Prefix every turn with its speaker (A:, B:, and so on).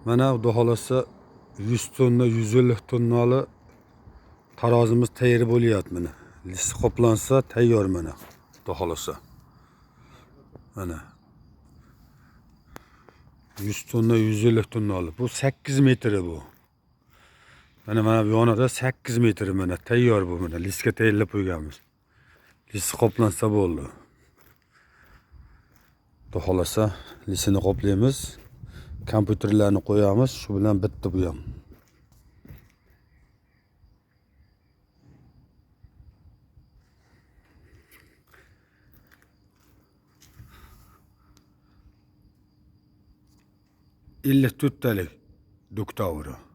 A: Mana xudo xolasa 100 tonna, 150 tonnali tarozimiz tayyor bo'lyapti mana. Lisi qoplansa tayyor mana. Xudo xolasa. Mana 100 tonna, 150 tonnali. Bu 8 metr bu. Mana bu yonida 8 metr mana tayyor bu mana. Lisga tayyorlab qo'yganmiz. Lisi qoplansa bo'ldi. Xudo xolasa lisini qoplaymiz. Kompüterlarni qo'yamiz, shu bilan bitdi bu ham. İlle tütteli duk tavırı.